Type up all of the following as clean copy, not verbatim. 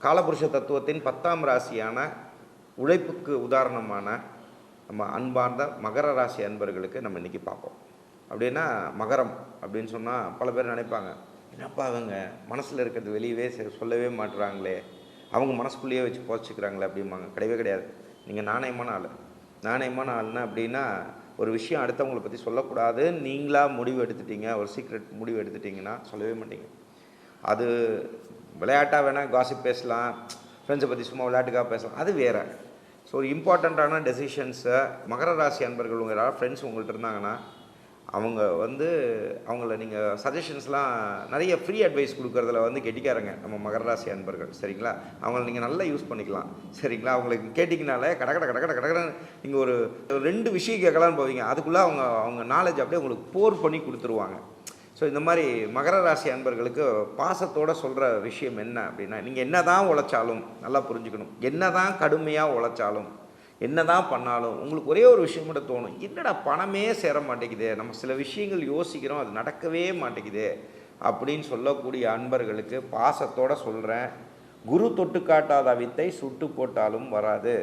காலபுருஷ தத்துவத்தின் 10ஆம் ராசியான உழைப்புக்கு உதாரணமான நம்ம அன்பார்ந்த மகர ராசி அன்பர்களுக்கு நம்ம இன்றைக்கி பார்ப்போம். அப்படின்னா மகரம் அப்படின்னு சொன்னால் பல பேர் நினைப்பாங்க, என்னப்பா அவங்க மனசில் இருக்கிறது வெளியவே சொல்லவே மாட்டுறாங்களே, அவங்க மனசுக்குள்ளேயே வச்சு போச்சுக்கிறாங்களே அப்படிம்பாங்க. கிடையவே கிடையாது. நீங்கள் நாணயமான ஆள்னா அப்படின்னா ஒரு விஷயம் அடுத்தவங்களை பற்றி சொல்லக்கூடாது நீங்களாக முடிவு எடுத்துட்டீங்க, ஒரு சீக்ரெட் முடிவு எடுத்துட்டிங்கன்னா சொல்லவே மாட்டீங்க. அது விளையாட்டாக வேணால் காசிப் பேசலாம், ஃப்ரெண்ட்ஸை பற்றி சும்மா விளையாட்டுக்காக பேசலாம், அது வேறு. ஸோ ஒரு இம்பார்ட்டண்ட்டான டெசிஷன்ஸை மகர ராசி அன்பர்கள் உங்கள் யாராவது ஃப்ரெண்ட்ஸ் உங்கள்கிட்ட இருந்தாங்கன்னா அவங்கள நீங்கள் சஜஷன்ஸ்லாம் நிறைய ஃப்ரீ அட்வைஸ் கொடுக்குறதுல கெட்டிக்காரங்க நம்ம மகர ராசி அன்பர்கள். சரிங்களா? அவங்கள நீங்கள் நல்லா யூஸ் பண்ணிக்கலாம். சரிங்களா? அவங்களுக்கு கேட்டிங்கனாலே கடை நீங்கள் ஒரு 2 விஷயம் கேட்கலான்னு போவீங்க, அதுக்குள்ளே அவங்க நாலேஜ் அப்படியே உங்களுக்கு போர் பண்ணி கொடுத்துருவாங்க. ஸோ இந்த மாதிரி மகர ராசி அன்பர்களுக்கு பாசத்தோடு சொல்கிற விஷயம் என்ன அப்படின்னா, நீங்கள் என்ன தான் உழைச்சாலும் நல்லா புரிஞ்சுக்கணும், என்ன தான் கடுமையாக உழைச்சாலும் என்ன தான் பண்ணாலும் உங்களுக்கு ஒரே ஒரு விஷயம் மட்டும் தோணும், என்னடா பணமே சேர மாட்டேங்குதே, நம்ம சில விஷயங்கள் யோசிக்கிறோம் அது நடக்கவே மாட்டேங்குதே அப்படின்னு சொல்லக்கூடிய அன்பர்களுக்கு பாசத்தோடு சொல்கிறேன், குரு தொட்டு காட்டாத வித்தை சுட்டு போட்டாலும் வராது.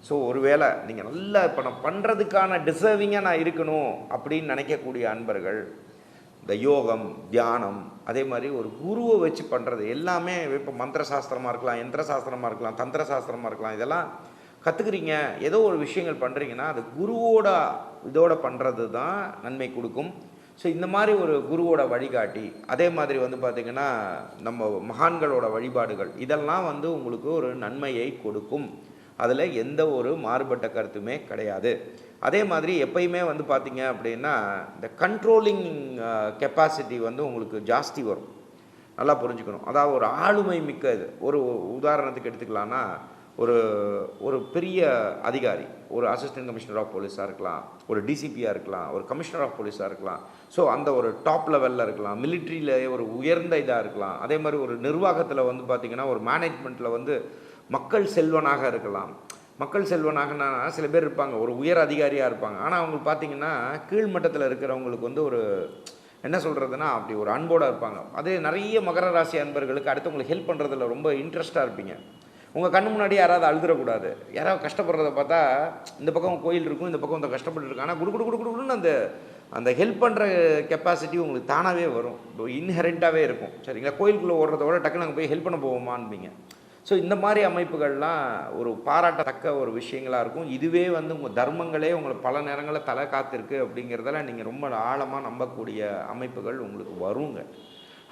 ஸோ ஒருவேளை நீங்கள் நல்லா இப்போ நான் பண்ணுறதுக்கான டிசர்விங்காக நான் இருக்கணும் அப்படின்னு நினைக்கக்கூடிய அன்பர்கள் இந்த யோகம், தியானம், அதே மாதிரி ஒரு குருவை வச்சு பண்ணுறது எல்லாமே, இப்போ மந்திர சாஸ்திரமாக இருக்கலாம், யந்திர சாஸ்திரமாக இருக்கலாம், தந்திர சாஸ்திரமாக இருக்கலாம், இதெல்லாம் கற்றுக்குறீங்க, ஏதோ ஒரு விஷயங்கள் பண்ணுறீங்கன்னா அது இதோட பண்ணுறது தான் நன்மை கொடுக்கும். ஸோ இந்த மாதிரி ஒரு குருவோட வழிகாட்டி, அதே மாதிரி பார்த்திங்கன்னா நம்ம மகான்களோட வழிபாடுகள், இதெல்லாம் உங்களுக்கு ஒரு நன்மையை கொடுக்கும். அதில் எந்த ஒரு மாறுபட்ட கருத்துமே கிடையாது. அதே மாதிரி எப்பயுமே பார்த்திங்க அப்படின்னா இந்த கண்ட்ரோலிங் கெப்பாசிட்டி உங்களுக்கு ஜாஸ்தி வரும். நல்லா புரிஞ்சுக்கணும். அதாவது ஒரு ஆளுமை மிக்க இது. ஒரு உதாரணத்துக்கு எடுத்துக்கலான்னா, ஒரு பெரிய அதிகாரி, ஒரு அசிஸ்டன்ட் கமிஷனர் ஆஃப் போலீஸாக இருக்கலாம், ஒரு டிசிபியாக இருக்கலாம், ஒரு கமிஷனர் ஆஃப் போலீஸாக இருக்கலாம். ஸோ அந்த ஒரு டாப் லெவலில் இருக்கலாம், மிலிட்ரியில் ஒரு உயர்ந்த இதாக இருக்கலாம். அதே மாதிரி ஒரு நிர்வாகத்தில் பார்த்திங்கன்னா ஒரு மேனேஜ்மெண்ட்டில் மக்கள் செல்வனாக இருக்கலாம். மக்கள் செல்வனாகனா சில பேர் இருப்பாங்க, ஒரு உயர் அதிகாரியாக இருப்பாங்க. ஆனால் அவங்களுக்கு பார்த்திங்கன்னா கீழ்மட்டத்தில் இருக்கிறவங்களுக்கு ஒரு என்ன சொல்கிறதுனா அப்படி ஒரு அன்போடு இருப்பாங்க. அதே நிறைய மகர ராசி அன்பர்களுக்கு அடுத்தவங்களுக்கு ஹெல்ப் பண்ணுறதுல ரொம்ப இன்ட்ரெஸ்ட்டாக இருப்பீங்க. உங்கள் கண்ணு முன்னாடி யாராவது அழுதுறக்கூடாது, யாராவது கஷ்டப்படுறத பார்த்தா இந்த பக்கம் கோயில் இருக்கும், இந்த பக்கம் கஷ்டப்பட்டு இருக்கு, ஆனால் குடுன்னு அந்த ஹெல்ப் பண்ணுற கெப்பாசிட்டி உங்களுக்கு தானாகவே வரும், இன்ஹெரண்ட்டாகவே இருக்கும். சரிங்களா? கோயிலுக்குள்ளே ஓடுறத விட டக்குன்னு அங்கே போய் ஹெல்ப் பண்ண போவோமான்பீங்க. ஸோ இந்த மாதிரி அமைப்புகள்லாம் ஒரு பாராட்டத்தக்க ஒரு விஷயங்களாக இருக்கும். இதுவே உங்கள் தர்மங்களே உங்களை பல நேரங்களில் தலை காத்திருக்கு அப்படிங்கிறதால நீங்கள் ரொம்ப ஆழமாக நம்பக்கூடிய அமைப்புகள் உங்களுக்கு வருங்க.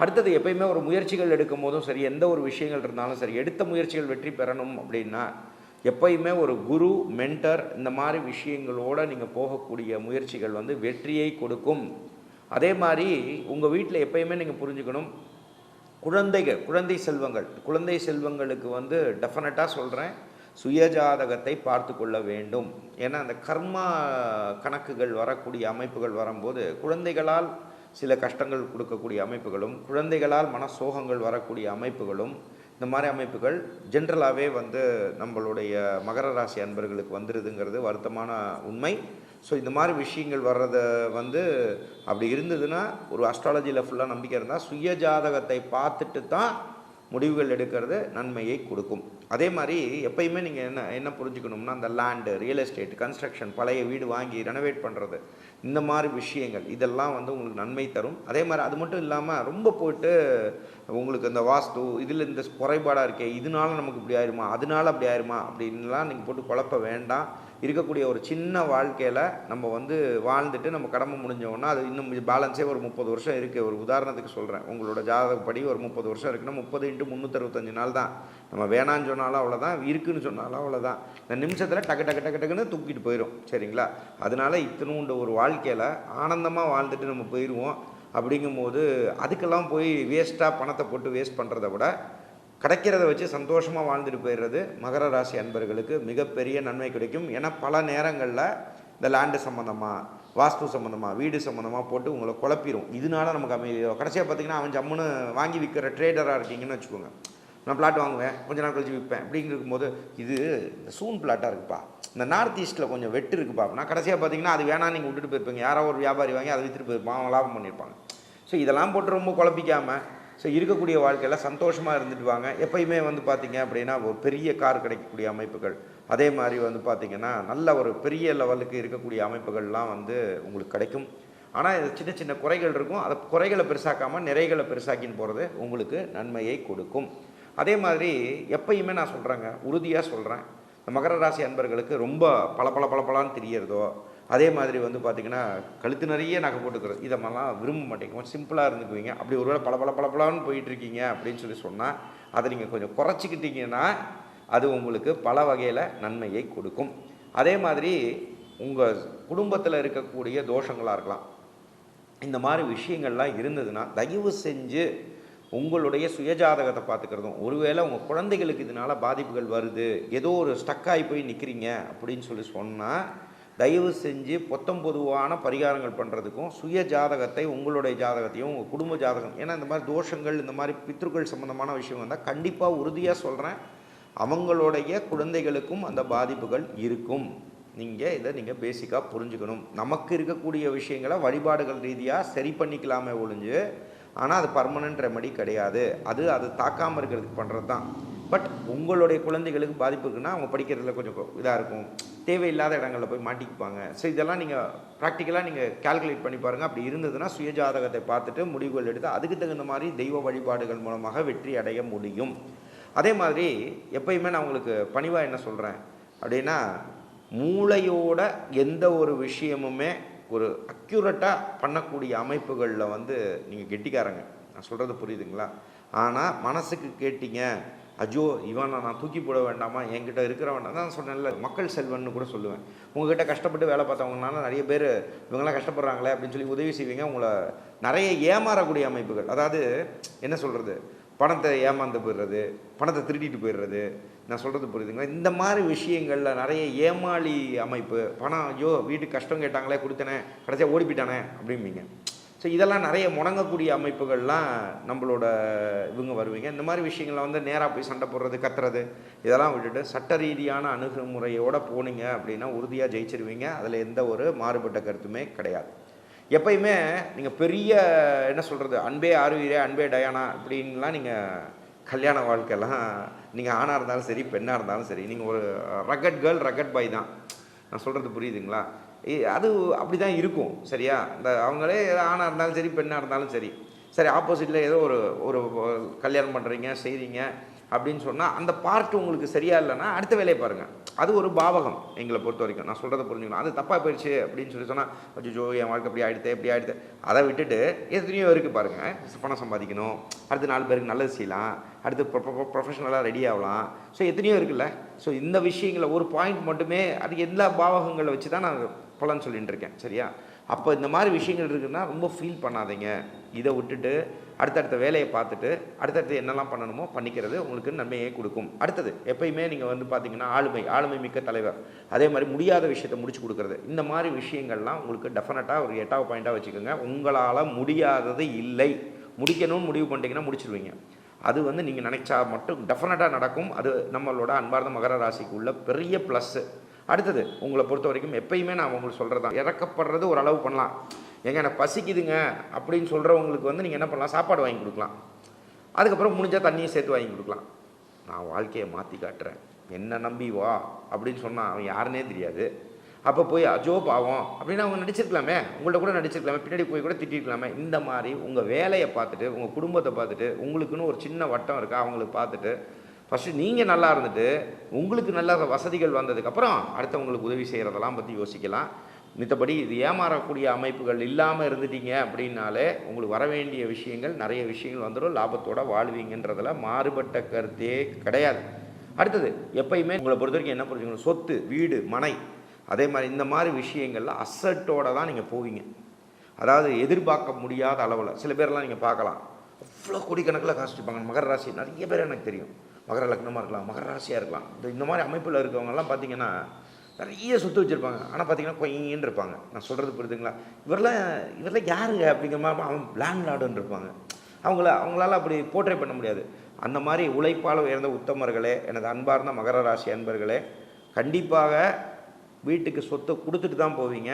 அடுத்தது எப்பயுமே ஒரு முயற்சிகள் எடுக்கும் போதும் சரி, எந்த ஒரு விஷயங்கள் இருந்தாலும் சரி, எடுத்த முயற்சிகள் வெற்றி பெறணும் அப்படின்னா எப்பயுமே ஒரு குரு, மென்டர், இந்த மாதிரி விஷயங்களோடு நீங்கள் போகக்கூடிய முயற்சிகள் வெற்றியை கொடுக்கும். அதே மாதிரி உங்கள் வீட்டில் எப்பயுமே நீங்கள் புரிஞ்சுக்கணும், குழந்தை செல்வங்களுக்கு டெஃபினட்டாக சொல்கிறேன், சுயஜாதகத்தை பார்த்து கொள்ள வேண்டும். ஏன்னா அந்த கர்மா கணக்குகள் வரக்கூடிய அமைப்புகள் வரும்போது குழந்தைகளால் சில கஷ்டங்கள் கொடுக்கக்கூடிய அமைப்புகளும், குழந்தைகளால் மனசோகங்கள் வரக்கூடிய அமைப்புகளும், இந்த மாதிரி அமைப்புகள் ஜென்ரலாகவே நம்மளுடைய மகர ராசி அன்பர்களுக்கு வந்துடுதுங்கிறது வருத்தமான உண்மை. ஸோ இந்த மாதிரி விஷயங்கள் வர்றதை அப்படி இருந்ததுன்னா, ஒரு அஸ்ட்ராலஜியில் ஃபுல்லாக நம்பிக்கை இருந்தால் சுய ஜாதகத்தை பார்த்துட்டு தான் முடிவுகள் எடுக்கிறது நன்மையை கொடுக்கும். அதே மாதிரி எப்பயுமே நீங்கள் என்ன புரிஞ்சுக்கணும்னா, அந்த லேண்டு, ரியல் எஸ்டேட், கன்ஸ்ட்ரக்ஷன், பழைய வீடு வாங்கி ரெனோவேட் பண்ணுறது, இந்த மாதிரி விஷயங்கள் இதெல்லாம் உங்களுக்கு நன்மை தரும். அதே மாதிரி அது மட்டும் இல்லாமல் ரொம்ப போய்ட்டு உங்களுக்கு இந்த வாஸ்து இதில் இந்த குறைபாடாக இருக்கே, இதனால நமக்கு இப்படி ஆயிருமா, அதனால அப்படி ஆயிருமா அப்படின்லாம் நீங்கள் போட்டு குழப்ப வேண்டாம். இருக்கக்கூடிய ஒரு சின்ன வாழ்க்கையில் நம்ம வாழ்ந்துட்டு நம்ம கடமை முடிஞ்சோன்னா அது இன்னும் பேலன்ஸே ஒரு 30 வருஷம் இருக்குது. ஒரு உதாரணத்துக்கு சொல்கிறேன், உங்களோட ஜாதகப்படி ஒரு 30 வருஷம் இருக்குன்னா 30 × 365 நாள் தான். நம்ம வேணான்னு சொன்னாலும் அவ்வளோதான், இருக்குன்னு சொன்னாலும் அவ்வளோதான். இந்த நிமிஷத்தில் டக்குன்னு தூக்கிட்டு போயிடும். சரிங்களா? அதனால் இத்தனோண்டு ஒரு வாழ்க்கையில் ஆனந்தமாக வாழ்ந்துட்டு நம்ம போயிடுவோம். அப்படிங்கும்போது அதுக்கெல்லாம் போய் வேஸ்ட்டாக பணத்தை போட்டு வேஸ்ட் பண்ணுறதை விட கிடைக்கிறத வச்சு சந்தோஷமாக வாழ்ந்துட்டு போயிடுறது மகர ராசி அன்பர்களுக்கு மிகப்பெரிய நன்மை கிடைக்கும். ஏன்னா பல நேரங்களில் இந்த லேண்டு சம்மந்தமாக, வாஸ்து சம்மந்தமாக, வீடு சம்மந்தமாக போட்டு உங்களை குழப்பிடும். இதனால நமக்கு அமைதியோ கடைசியாக பார்த்திங்கன்னா அவன் ஜம்முன்னு வாங்கி விற்கிற ட்ரேடராக இருக்கீங்கன்னு வச்சுக்கோங்க. நான் பிளாட் வாங்குவேன், கொஞ்ச நாள் கழிச்சு விற்பேன் அப்படின்னு இருக்கும்போது, இது இந்த சூன் பிளாட்டாக இருக்குப்பா, இந்த நார்த் ஈஸ்ட்டில் கொஞ்சம் வெட்டு இருக்குப்பா அப்படின்னா கடைசியாக பார்த்திங்கன்னா அது வேணாம் நீங்கள் விட்டுட்டு போயிருப்பீங்க. யாரோ ஒரு வியாபாரி வாங்கி அதை விற்றுட்டு போயிருப்பான், அவங்க லாபம் பண்ணியிருப்பாங்க. ஸோ இதெல்லாம் போட்டு ரொம்ப குழப்பிக்காமல் ஸோ இருக்கக்கூடிய வாழ்க்கையில் சந்தோஷமாக இருந்துட்டு வாங்க. எப்பயுமே வந்து பார்த்தீங்க அப்படின்னா ஒரு பெரிய கார் கிடைக்கக்கூடிய அமைப்புகள், அதே மாதிரி வந்து பார்த்திங்கன்னா நல்ல ஒரு பெரிய லெவலுக்கு இருக்கக்கூடிய அமைப்புகள்லாம் வந்து உங்களுக்கு கிடைக்கும். ஆனால் இது சின்ன சின்ன குறைகள் இருக்கும். அதை குறைகளை பெருசாக்காமல் நிறைகளை பெருசாக்கின்னு போகிறது உங்களுக்கு நன்மையை கொடுக்கும். அதே மாதிரி எப்பயுமே நான் சொல்கிறேங்க, உறுதியாக சொல்கிறேன், இந்த மகர ராசி அன்பர்களுக்கு ரொம்ப பளபளன்னு தெரியறதோ, அதே மாதிரி வந்து பார்த்திங்கன்னா கழுத்து நிறைய நகை போட்டுக்கிறது இதெல்லாம் விரும்ப மாட்டேங்க. சிம்பிளாக இருந்துக்குவீங்க. அப்படி ஒருவேளை பளபளன்னு போயிட்டுருக்கீங்க அப்படின்னு சொன்னால் அதை நீங்கள் கொஞ்சம் குறைச்சிக்கிட்டீங்கன்னா அது உங்களுக்கு பல வகையில் நன்மையை கொடுக்கும். அதே மாதிரி உங்கள் குடும்பத்தில் இருக்கக்கூடிய தோஷங்களாக இருக்கலாம், இந்த மாதிரி விஷயங்கள்லாம் இருந்ததுன்னா தயவு செஞ்சு உங்களுடைய சுயஜாதகத்தை பார்த்துக்கிறதும், ஒருவேளை உங்கள் குழந்தைகளுக்கு இதனால் பாதிப்புகள் வருது, ஏதோ ஒரு ஸ்டக்காகி போய் நிற்கிறீங்க அப்படின்னு சொன்னால் தயவு செஞ்சு பொதுவான பரிகாரங்கள் பண்ணுறதுக்கும் சுய ஜாதகத்தை, உங்களுடைய ஜாதகத்தையும் உங்கள் குடும்ப ஜாதகம், ஏன்னா இந்த மாதிரி தோஷங்கள் இந்த மாதிரி பித்ருக்கள் சம்மந்தமான விஷயம் வந்தால் கண்டிப்பாக உறுதியாக சொல்கிறேன் அவங்களுடைய குழந்தைகளுக்கும் அந்த பாதிப்புகள் இருக்கும். நீங்கள் பேசிக்காக புரிஞ்சுக்கணும். நமக்கு இருக்கக்கூடிய விஷயங்களை வழிபாடுகள் ரீதியாக சரி பண்ணிக்கலாமே ஒழிஞ்சு, ஆனால் அது பர்மனன்ட் ரெமெடி கிடையாது. அது தாக்காமல் இருக்கிறதுக்கு பண்ணுறது தான். பட் உங்களுடைய குழந்தைகளுக்கு பாதிப்பு இருக்குன்னா அவங்க படிக்கிறதுல கொஞ்சம் இதாக இருக்கும், தேவையில்லாத இடங்களில் போய் மாட்டிக்குப்பாங்க. ஸோ இதெல்லாம் நீங்கள் ப்ராக்டிக்கலாக நீங்கள் கால்குலேட் பண்ணி பாருங்கள். அப்படி இருந்ததுன்னா சுயஜாதகத்தை பார்த்துட்டு முடிவுகள் எடுத்து அதுக்கு தகுந்த மாதிரி தெய்வ வழிபாடுகள் மூலமாக வெற்றி அடைய முடியும். அதே மாதிரி எப்பயுமே நான் உங்களுக்கு பணிவாக என்ன சொல்கிறேன் அப்படின்னா, மூளையோட எந்த ஒரு விஷயமுமே ஒரு அக்யூரேட்டாக பண்ணக்கூடிய அமைப்புகளில் வந்து நீங்கள் கெட்டிக்காரங்க. நான் சொல்கிறது புரியுதுங்களா? ஆனால் மனசுக்கு கேட்டீங்க, அஜோ இவனை நான் தூக்கி போட வேண்டாமா, என்கிட்ட இருக்கிறவன் தான் சொன்னேன்ல, மக்கள் செல்வன்னு கூட சொல்லுவேன். உங்கள்கிட்ட கஷ்டப்பட்டு வேலை பார்த்தவங்கனால நிறைய பேர் இவங்களாம் கஷ்டப்படுறாங்களே அப்படின்னு சொல்லி உதவி செய்வீங்க. உங்களை நிறைய ஏமாறக்கூடிய அமைப்புகள், அதாவது என்ன சொல்கிறது, பணத்தை ஏமாந்து போயிடுறது, பணத்தை திருடிட்டு போயிடுறது, நான் சொல்கிறது புரியுதுங்களா? இந்த மாதிரி விஷயங்களில் நிறைய ஏமாளி அமைப்பு, பணம் ஐயோ வீட்டுக்கு கஷ்டம் கேட்டாங்களே கொடுத்தனே கடைசியாக ஓடி போயிட்டானே அப்படிம்பீங்க. ஸோ இதெல்லாம் நிறைய முடங்கக்கூடிய அமைப்புகள்லாம் நம்மளோட இவங்க வருவீங்க. இந்த மாதிரி விஷயங்களை வந்து நேராக போய் சண்டை போடுறது, கத்துறது, இதெல்லாம் விட்டுட்டு சட்ட ரீதியான அணுகுமுறையோடு போனீங்க அப்படின்னா உறுதியாக ஜெயிச்சிருவீங்க. அதில் எந்த ஒரு மாறுபட்ட கருத்துமே கிடையாது. எப்பயுமே நீங்கள் பெரிய என்ன சொல்கிறது, அன்பே ஆறுவீரே அன்பே டயானா அப்படின்லாம் நீங்கள் கல்யாண வாழ்க்கையெல்லாம் நீங்கள் ஆணாக இருந்தாலும் சரி பெண்ணாக இருந்தாலும் சரி, நீங்கள் ஒரு ரகட் கேர்ள் ரகட் பாய் தான். நான் சொல்கிறது புரியுதுங்களா? அது அப்படி தான் இருக்கும். சரியா? இந்த அவங்களே ஆணாக இருந்தாலும் சரி பெண்ணாக இருந்தாலும் சரி, சரி ஆப்போசிட்டில் ஏதோ ஒரு கல்யாணம் பண்ணுறீங்க செய்கிறீங்க அப்படின்னு சொன்னால் அந்த பார்ட் உங்களுக்கு சரியா இல்லைன்னா அடுத்த வேலையை பாருங்கள். அது ஒரு பாவகம் எங்களை பொறுத்த வரைக்கும். நான் சொல்கிறத புரிஞ்சுக்கணும். அது தப்பாக போயிடுச்சு அப்படின்னு சொன்னால் அச்சோ என் வாழ்க்கை இப்படி ஆகிடுது அதை விட்டுட்டு எத்தனையோ இருக்குது பாருங்கள். பணம் சம்பாதிக்கணும், அடுத்து 4 பேருக்கு நல்லது செய்யலாம், அடுத்து ப்ரொஃபஷனலாக ரெடி ஆகலாம். ஸோ எத்தனையோ இருக்குல்ல. ஸோ இந்த விஷயங்களை ஒரு பாயிண்ட் மட்டுமே, அது எல்லா பாவகங்களை வச்சு தான் நான் பலன் சொல்லிட்டு இருக்கேன். சரியா? அப்போ இந்த மாதிரி விஷயங்கள் இருக்குன்னா ரொம்ப ஃபீல் பண்ணாதீங்க. இதை விட்டுட்டு அடுத்தடுத்த வேலையை பார்த்துட்டு அடுத்தடுத்து என்னெல்லாம் பண்ணணுமோ பண்ணிக்கிறது உங்களுக்கு நன்மையை கொடுக்கும். அடுத்தது எப்பயுமே நீங்கள் வந்து பார்த்தீங்கன்னா ஆளுமை மிக்க தலைவர், அதே மாதிரி முடியாத விஷயத்தை முடிச்சு கொடுக்குறது, இந்த மாதிரி விஷயங்கள்லாம் உங்களுக்கு டெஃபினட்டாக ஒரு 8வது பாயிண்ட்டாக வச்சுக்கோங்க. உங்களால் முடியாதது இல்லை, முடிக்கணும்னு முடிவு பண்ணிட்டீங்கன்னா முடிச்சிடுவீங்க. அது வந்து நீங்கள் நினைச்சா மட்டும் டெஃபினட்டாக நடக்கும். அது நம்மளோட அன்பார்ந்த மகர ராசிக்கு உள்ள பெரிய ப்ளஸ்ஸு. அடுத்தது உங்களை பொறுத்த வரைக்கும் எப்பயுமே நான் உங்களுக்கு சொல்கிறது தான், இறக்கப்படுறது ஒரு அளவு பண்ணலாம். எனக்கு பசிக்குதுங்க அப்படின்னு சொல்கிறவங்களுக்கு வந்து நீங்கள் என்ன பண்ணலாம், சாப்பாடு வாங்கி கொடுக்கலாம். அதுக்கப்புறம் முடிஞ்சால் தண்ணியை சேர்த்து வாங்கி கொடுக்கலாம். நான் வாழ்க்கையை மாற்றி காட்டுறேன், என்ன நம்பி வா அப்படின்னு சொன்னால் அவன் யாருன்னே தெரியாது. அப்போ போய் அஜோ பாவம் அப்படின்னு அவங்க நடிச்சிருக்கலாமே, உங்கள்கிட்ட கூட நடிச்சிருக்கலாமே, பின்னாடி போய் கூட திட்டிருக்கலாமே. இந்த மாதிரி உங்கள் வேலையை பார்த்துட்டு உங்கள் குடும்பத்தை பார்த்துட்டு உங்களுக்குன்னு ஒரு சின்ன வட்டம் இருக்கா அவங்களுக்கு பார்த்துட்டு ஃபஸ்ட்டு நீங்கள் நல்லா இருந்துட்டு உங்களுக்கு நல்ல வசதிகள் வந்ததுக்கப்புறம் அடுத்தவங்களுக்கு உதவி செய்கிறதெல்லாம் பற்றி யோசிக்கலாம். மித்தபடி இது ஏமாறக்கூடிய அமைப்புகள் இல்லாமல் இருந்துட்டீங்க அப்படின்னாலே உங்களுக்கு வர வேண்டிய விஷயங்கள் நிறைய விஷயங்கள் வந்துடும், லாபத்தோடு வாழ்வீங்கன்றதில் மாறுபட்ட கருத்தே கிடையாது. அடுத்தது எப்பயுமே உங்களை பொறுத்த வரைக்கும் என்ன புரிஞ்சுக்கணும், சொத்து வீடு மனை அதே மாதிரி இந்த மாதிரி விஷயங்களில் அசட்டோடு தான் நீங்கள் போவீங்க. அதாவது எதிர்பார்க்க முடியாத அளவில் சில பேர்லாம் நீங்கள் பார்க்கலாம், அவ்வளோ கோடிக்கணக்கில் காசு வச்சுப்பாங்க. மகர ராசி நிறைய பேர் எனக்கு தெரியும், மகர லக்னமாக இருக்கலாம், மகர ராசியாக இருக்கலாம். இந்த மாதிரி அமைப்பில் இருக்கவங்கெல்லாம் பார்த்தீங்கன்னா நிறைய சொத்து வச்சுருப்பாங்க. ஆனால் பார்த்தீங்கன்னா கொயின்னு இருப்பாங்க. நான் சொல்கிறது புரியுதுங்களா? இவரெல்லாம் யாருங்க அப்படிங்கிற மாதிரி அவன் லேண்ட் லார்டுன்னு இருப்பாங்க. அவங்களால அப்படி போர்ட்ரே பண்ண முடியாது. அந்த மாதிரி உழைப்பால் உயர்ந்த உத்தமர்களே, எனது அன்பார்ந்த மகர ராசி அன்பர்களே, கண்டிப்பாக வீட்டுக்கு சொத்தை கொடுத்துட்டு தான் போவீங்க.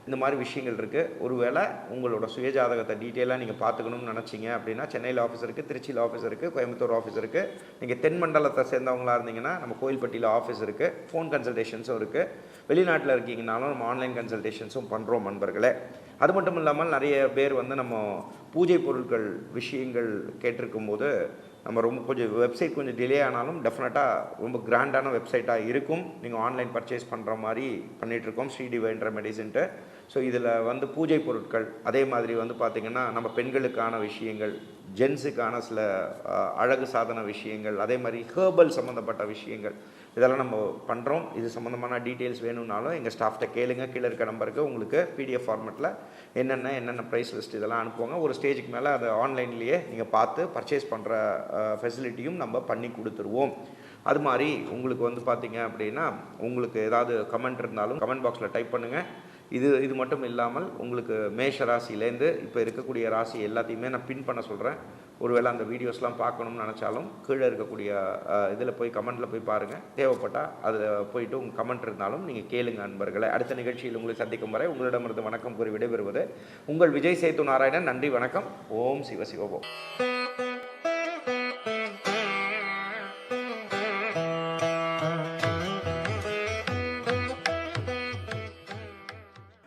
இந்த மாதிரி விஷயங்கள் இருக்குது. ஒருவேளை உங்களோட சுயஜாதகத்தை டீட்டெயிலாக நீங்கள் பார்த்துக்கணும்னு நினச்சிங்க அப்படின்னா சென்னையில் ஆஃபீஸ் இருக்குது, திருச்சியில் ஆஃபீஸ் இருக்குது, கோயம்புத்தூர் ஆஃபீஸ் இருக்குது. நீங்கள் தென் மண்டலத்தை சேர்ந்தவங்களா இருந்தீங்கன்னா நம்ம கோயில்பட்டியில் ஆஃபீஸ் இருக்குது, ஃபோன் கன்சல்டேஷன்ஸும் இருக்குது. வெளிநாட்டில் இருக்கீங்கனாலும் நம்ம ஆன்லைன் கன்சல்டேஷன்ஸும் பண்ணுறோம் நண்பர்களே. அது மட்டும் இல்லாமல் நிறைய பேர் வந்து நம்ம பூஜை பொருட்கள் விஷயங்கள் கேட்டிருக்கும் போது நம்ம ரொம்ப கொஞ்சம் வெப்சைட் கொஞ்சம் டிலே ஆனாலும் டெஃபினட்டாக ரொம்ப கிராண்டான வெப்சைட்டாக இருக்கும். நீங்கள் ஆன்லைன் பர்ச்சேஸ் பண்ணுற மாதிரி பண்ணிகிட்ருக்கோம் ஸ்ரீ டிவைன் ரெமெடிஸ்ன்ட்டு. ஸோ இதில் வந்து பூஜை பொருட்கள், அதே மாதிரி வந்து பார்த்திங்கன்னா நம்ம பெண்களுக்கான விஷயங்கள், ஜென்ஸுக்கான சில அழகு சாதன விஷயங்கள், அதே மாதிரி ஹேர்பல் சம்மந்தப்பட்ட விஷயங்கள் இதெல்லாம் நம்ம பண்ணுறோம். இது சம்மந்தமான டீட்டெயில்ஸ் வேணும்னாலும் எங்கள் ஸ்டாஃப்கிட்ட கேளுங்க. கீழே இருக்க நம்பருக்கு உங்களுக்கு பிடிஎஃப் ஃபார்மெட்டில் என்னென்ன ப்ரைஸ் லிஸ்ட் இதெல்லாம் அனுப்புவாங்க. ஒரு ஸ்டேஜுக்கு மேலே அதை ஆன்லைன்லேயே நீங்கள் பார்த்து பர்ச்சேஸ் பண்ணுற ஃபெசிலிட்டியும் நம்ம பண்ணி கொடுத்துருவோம். அது மாதிரி உங்களுக்கு வந்து பார்த்திங்க அப்படின்னா உங்களுக்கு ஏதாவது கமெண்ட் இருந்தாலும் கமெண்ட் பாக்ஸில் டைப் பண்ணுங்கள். இது மட்டும் இல்லாமல் உங்களுக்கு மேஷ ராசியிலேருந்து இப்போ இருக்கக்கூடிய ராசி எல்லாத்தையுமே நான் பின் பண்ண சொல்கிறேன். ஒருவேளை அந்த வீடியோஸ்லாம் பார்க்கணும்னு நினச்சாலும் கீழே இருக்கக்கூடிய இதில் போய் கமெண்ட்டில் போய் பாருங்கள். தேவைப்பட்டால் அதில் போயிட்டு உங்கள் கமெண்ட் இருந்தாலும் நீங்கள் கேளுங்க நண்பர்களை. அடுத்த நிகழ்ச்சியில் உங்களை சந்திக்கும் வரை உங்களிடமிருந்து வணக்கம் கூறி விடைபெறுவது உங்கள் விஜய் சேத்து நாராயணன். நன்றி, வணக்கம். ஓம் சிவசிவோம்.